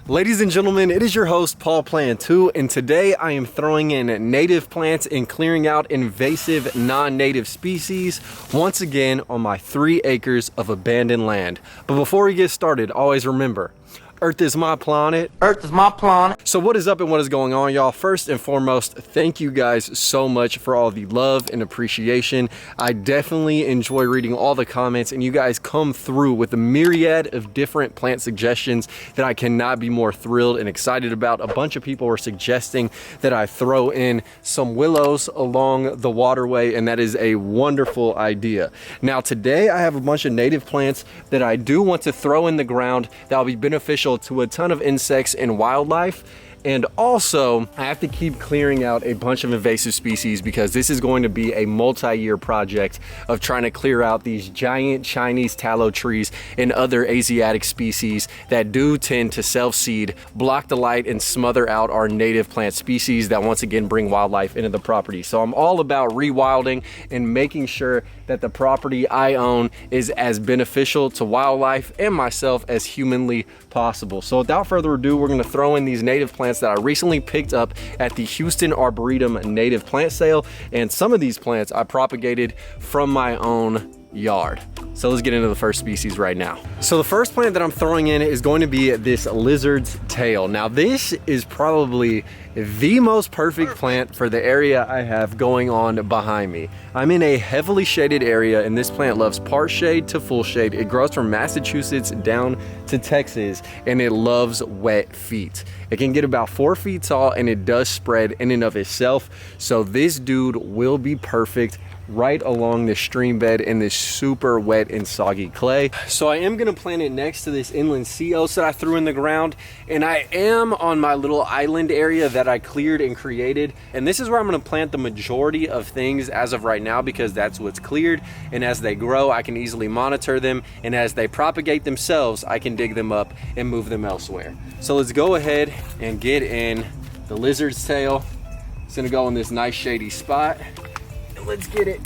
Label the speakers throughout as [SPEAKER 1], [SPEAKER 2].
[SPEAKER 1] Ladies and gentlemen, it is your host Paul Cantu, and today I am throwing in native plants and clearing out invasive non-native species once again on my 3 acres of abandoned land. But before we get started, always remember, Earth is my planet.
[SPEAKER 2] Earth is my planet.
[SPEAKER 1] So what is up and what is going on, y'all? First and foremost, thank you guys so much for all the love and appreciation. I definitely enjoy reading all the comments, and you guys come through with a myriad of different plant suggestions that I cannot be more thrilled and excited about. A bunch of people were suggesting that I throw in some willows along the waterway, and that is a wonderful idea. Now today I have a bunch of native plants that I do want to throw in the ground that will be beneficial to a ton of insects and wildlife. And also, I have to keep clearing out a bunch of invasive species because this is going to be a multi-year project of trying to clear out these giant Chinese tallow trees and other Asiatic species that do tend to self-seed, block the light, and smother out our native plant species that once again bring wildlife into the property. So I'm all about rewilding and making sure that the property I own is as beneficial to wildlife and myself as humanly possible. So without further ado, we're gonna throw in these native plants that I recently picked up at the Houston Arboretum native plant sale. And some of these plants I propagated from my own yard. So let's get into the first species right now. So the first plant that I'm throwing in is going to be this lizard's tail. Now this is probably the most perfect plant for the area I have going on behind me. I'm in a heavily shaded area, and this plant loves part shade to full shade. It grows from Massachusetts down to Texas, and it loves wet feet. It can get about 4 feet tall, and it does spread in and of itself. So this dude will be perfect right along the stream bed in this super wet and soggy clay. So I am gonna plant it next to this inland sea oats that I threw in the ground, and I am on my little island area that I cleared and created, and this is where I'm gonna plant the majority of things as of right now because that's what's cleared. And as they grow, I can easily monitor them, and as they propagate themselves, I can dig them up and move them elsewhere. So let's go ahead and get in the lizard's tail. It's gonna go in this nice shady spot. Let's get it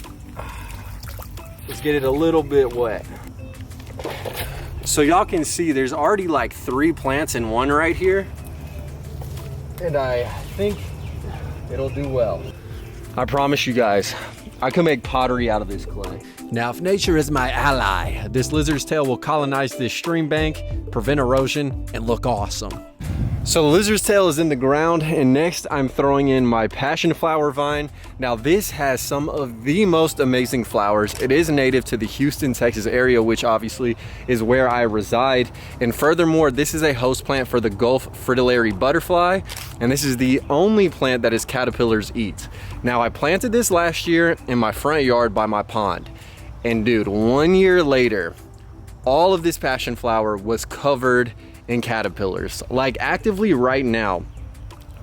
[SPEAKER 1] a little bit wet. So y'all can see there's already like 3 plants in one right here, and I think it'll do well. I promise you guys, I can make pottery out of this clay. Now, if nature is my ally, this lizard's tail will colonize this stream bank, prevent erosion, and look awesome. So the lizard's tail is in the ground, and next I'm throwing in my passion flower vine. Now this has some of the most amazing flowers. It is native to the Houston, Texas area, which obviously is where I reside. And furthermore, this is a host plant for the Gulf fritillary butterfly, and this is the only plant that its caterpillars eat. Now I planted this last year in my front yard by my pond. And dude, 1 year later, all of this passion flower was covered in caterpillars. Like actively right now,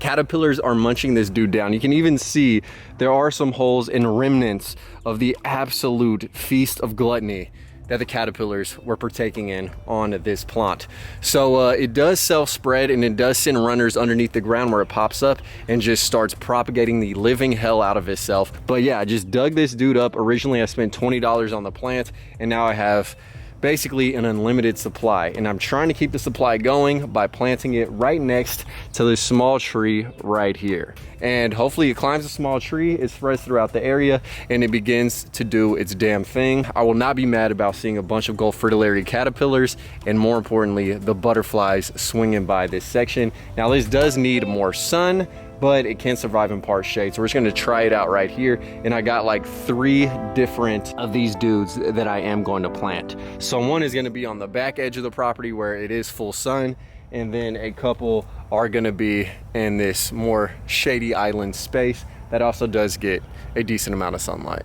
[SPEAKER 1] caterpillars are munching this dude down. You can even see there are some holes and remnants of the absolute feast of gluttony that the caterpillars were partaking in on this plant. So it does self-spread, and it does send runners underneath the ground where it pops up and just starts propagating the living hell out of itself. But yeah, I just dug this dude up. Originally I spent $20 on the plant, and now I have basically an unlimited supply, and I'm trying to keep the supply going by planting it right next to this small tree right here. And hopefully it climbs a small tree, it spreads throughout the area, and it begins to do its damn thing. I will not be mad about seeing a bunch of Gulf fritillary caterpillars, and more importantly, the butterflies swinging by this section. Now this does need more sun, but it can survive in part shade. So we're just gonna try it out right here. And I got like 3 different of these dudes that I am going to plant. So one is gonna be on the back edge of the property where it is full sun, and then a couple are gonna be in this more shady island space that also does get a decent amount of sunlight.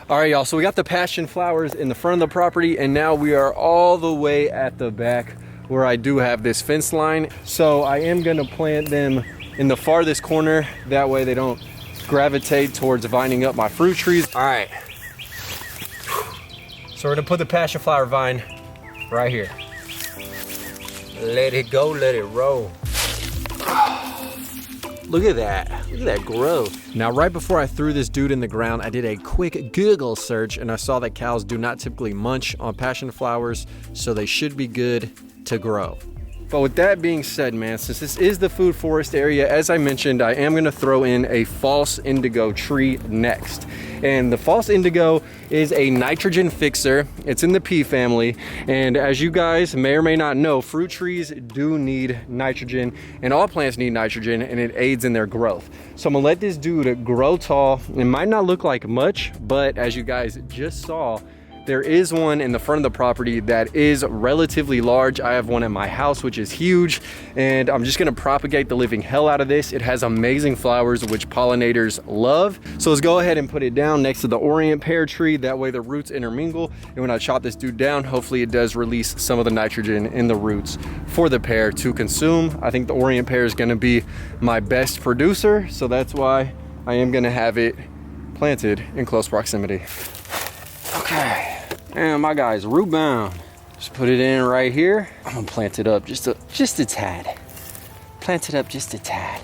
[SPEAKER 1] All right, y'all, so we got the passion flowers in the front of the property, and now we are all the way at the back where I do have this fence line. So I am gonna plant them in the farthest corner, that way they don't gravitate towards vining up my fruit trees. All right, so we're gonna put the passion flower vine right here. Let it go, let it roll. Look at that growth. Now, right before I threw this dude in the ground, I did a quick Google search, and I saw that cows do not typically munch on passion flowers, so they should be good to grow. But with that being said, man, since this is the food forest area, as I mentioned, I am gonna throw in a false indigo tree next. And the false indigo is a nitrogen fixer. It's in the pea family. And as you guys may or may not know, fruit trees do need nitrogen, and all plants need nitrogen, and it aids in their growth. So I'm gonna let this dude grow tall. It might not look like much, but as you guys just saw, there is one in the front of the property that is relatively large. I have one at my house, which is huge, and I'm just gonna propagate the living hell out of this. It has amazing flowers, which pollinators love. So let's go ahead and put it down next to the Orient pear tree. That way the roots intermingle, and when I chop this dude down, hopefully it does release some of the nitrogen in the roots for the pear to consume. I think the Orient pear is gonna be my best producer, so that's why I am gonna have it planted in close proximity. Okay. And my guy's root bound. Just put it in right here. I'm gonna plant it up just a tad. Plant it up just a tad.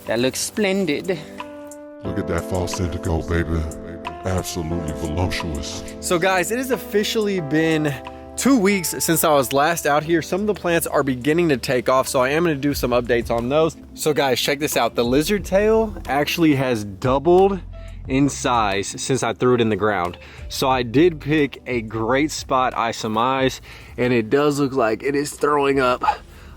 [SPEAKER 1] That looks splendid.
[SPEAKER 2] Look at that false indigo, baby. Absolutely voluptuous.
[SPEAKER 1] So guys, it has officially been 2 weeks since I was last out here. Some of the plants are beginning to take off, so I am gonna do some updates on those. So guys, check this out. The lizard tail actually has doubled in size since I threw it in the ground. So I did pick a great spot, I surmise, and it does look like it is throwing up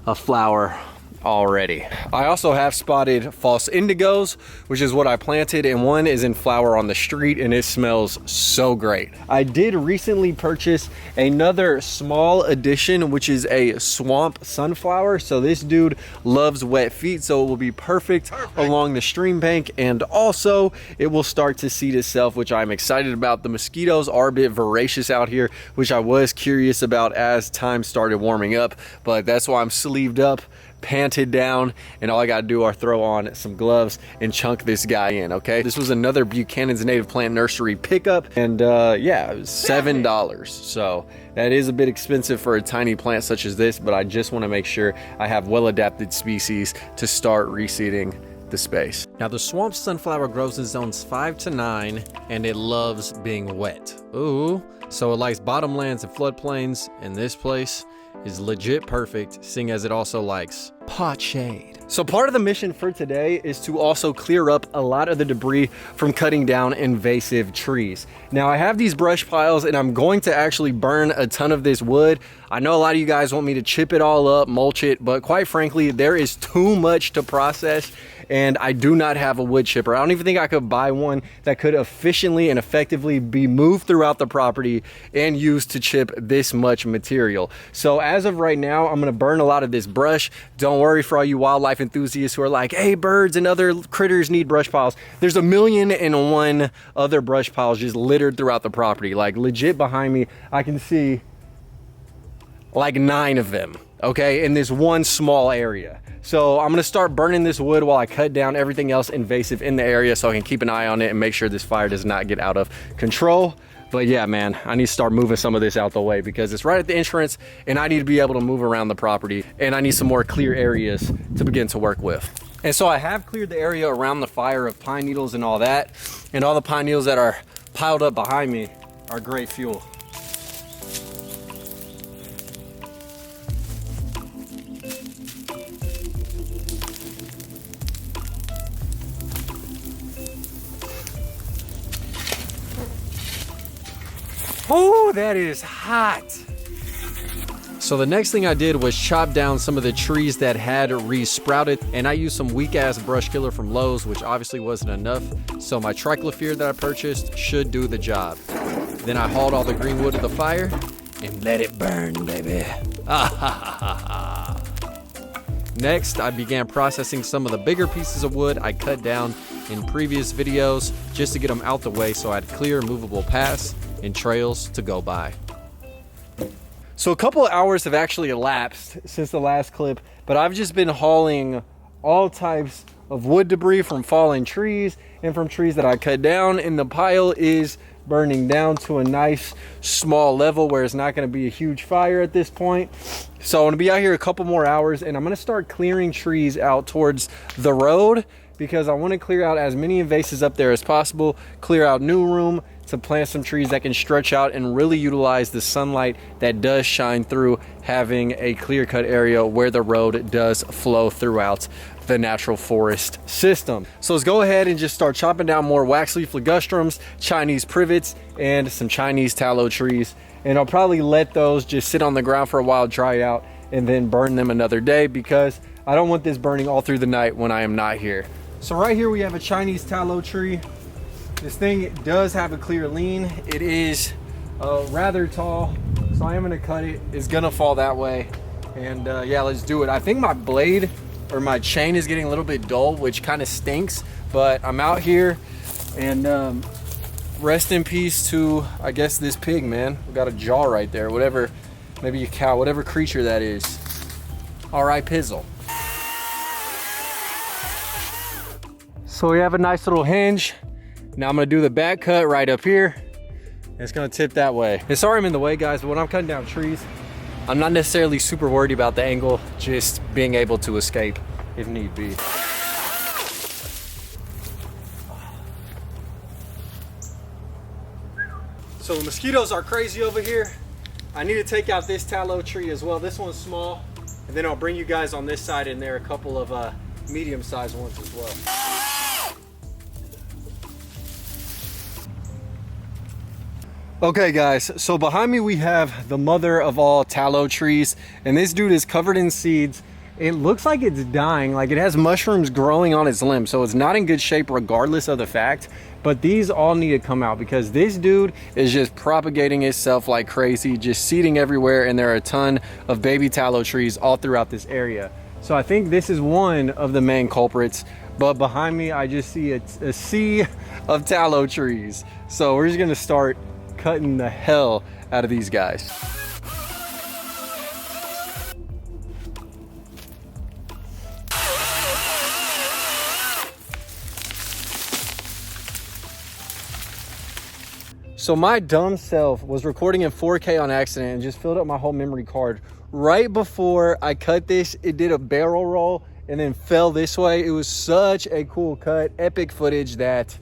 [SPEAKER 1] a flower already. I also have spotted false indigos, which is what I planted, and one is in flower on the street, and it smells so great. I did recently purchase another small addition, which is a swamp sunflower. So this dude loves wet feet, so it will be perfect along the stream bank, and also it will start to seed itself, which I'm excited about. The mosquitoes are a bit voracious out here, which I was curious about as time started warming up, but that's why I'm sleeved up, panted down, and all I gotta do are throw on some gloves and chunk this guy in. Okay, this was another Buchanan's Native Plant Nursery pickup, and yeah, it was $7, so that is a bit expensive for a tiny plant such as this, but I just want to make sure I have well adapted species to start reseeding the space. Now the swamp sunflower grows in zones 5 to 9, and it loves being wet. Ooh, so it likes bottomlands and floodplains, and this place is legit perfect, seeing as it also likes pot shade. So part of the mission for today is to also clear up a lot of the debris from cutting down invasive trees. Now I have these brush piles, and I'm going to actually burn a ton of this wood. I know a lot of you guys want me to chip it all up, mulch it, but quite frankly, there is too much to process, and I do not have a wood chipper. I don't even think I could buy one that could efficiently and effectively be moved throughout the property and used to chip this much material. So as of right now, I'm gonna burn a lot of this brush. Don't worry for all you wildlife enthusiasts who are like, hey, birds and other critters need brush piles. There's 1,000,001 other brush piles just littered throughout the property. Like legit behind me, I can see like 9 of them, okay, in this one small area. So I'm gonna start burning this wood while I cut down everything else invasive in the area, so I can keep an eye on it and make sure this fire does not get out of control. But yeah, man, I need to start moving some of this out the way because it's right at the entrance, and I need to be able to move around the property, and I need some more clear areas to begin to work with. And so I have cleared the area around the fire of pine needles and all that, and all the pine needles that are piled up behind me are great fuel. Oh, that is hot. So the next thing I did was chop down some of the trees that had re-sprouted, and I used some weak ass brush killer from Lowe's, which obviously wasn't enough. So my triclopyr that I purchased should do the job. Then I hauled all the green wood to the fire and let it burn, baby. Next, I began processing some of the bigger pieces of wood I cut down in previous videos just to get them out the way so I had clear movable paths and trails to go by. So a couple of hours have actually elapsed since the last clip, but I've just been hauling all types of wood debris from fallen trees and from trees that I cut down, and the pile is burning down to a nice small level where it's not going to be a huge fire at this point. So I'm going to be out here a couple more hours, and I'm going to start clearing trees out towards the road because I want to clear out as many invasives up there as possible, clear out new room to plant some trees that can stretch out and really utilize the sunlight that does shine through, having a clear-cut area where the road does flow throughout the natural forest system. So let's go ahead and just start chopping down more waxleaf ligustrums, Chinese privets, and some Chinese tallow trees. And I'll probably let those just sit on the ground for a while, dry out, and then burn them another day, because I don't want this burning all through the night when I am not here. So right here we have a Chinese tallow tree. This thing does have a clear lean. It is rather tall, so I am gonna cut it. It's gonna fall that way. And yeah, let's do it. I think my blade or my chain is getting a little bit dull, which kind of stinks, but I'm out here. And rest in peace to, I guess, this pig, man. We got a jaw right there, whatever, maybe a cow, whatever creature that is. All right, Pizzle. So we have a nice little hinge. Now I'm gonna do the back cut right up here. It's gonna tip that way. And sorry I'm in the way, guys, but when I'm cutting down trees, I'm not necessarily super worried about the angle, just being able to escape if need be. So the mosquitoes are crazy over here. I need to take out this tallow tree as well. This one's small, and then I'll bring you guys on this side, and there are a couple of medium-sized ones as well. Okay guys, so behind me we have the mother of all tallow trees, and this dude is covered in seeds. It looks like it's dying, like it has mushrooms growing on its limb, so it's not in good shape regardless of the fact. But these all need to come out because this dude is just propagating itself like crazy, just seeding everywhere, and there are a ton of baby tallow trees all throughout this area. So I think this is one of the main culprits, but behind me I just see a sea of tallow trees. So we're just gonna start cutting the hell out of these guys. So my dumb self was recording in 4K on accident and just filled up my whole memory card. Right before I cut this, it did a barrel roll and then fell this way. It was such a cool cut, epic footage that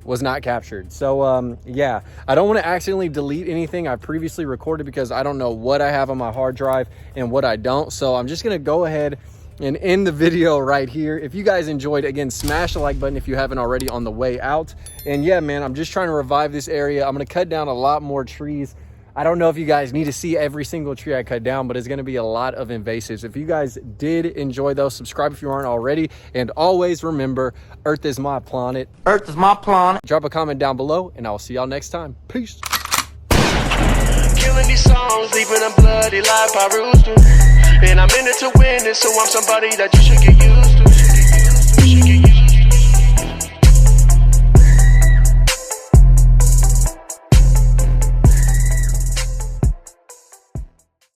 [SPEAKER 1] was not captured. So yeah, I don't want to accidentally delete anything I previously recorded because I don't know what I have on my hard drive and what I don't. So I'm just gonna go ahead and end the video right here. If you guys enjoyed, again, smash the like button if you haven't already on the way out. And yeah, man, I'm just trying to revive this area. I'm gonna cut down a lot more trees. I don't know if you guys need to see every single tree I cut down, but it's gonna be a lot of invasives. If you guys did enjoy those, subscribe if you aren't already. And always remember, Earth is my planet.
[SPEAKER 3] Earth is my planet.
[SPEAKER 1] Drop a comment down below and I'll see y'all next time. Peace.
[SPEAKER 4] Killing these songs, leaving a bloody life I roost to. And I'm in it to win it, so I'm somebody that you should get used to.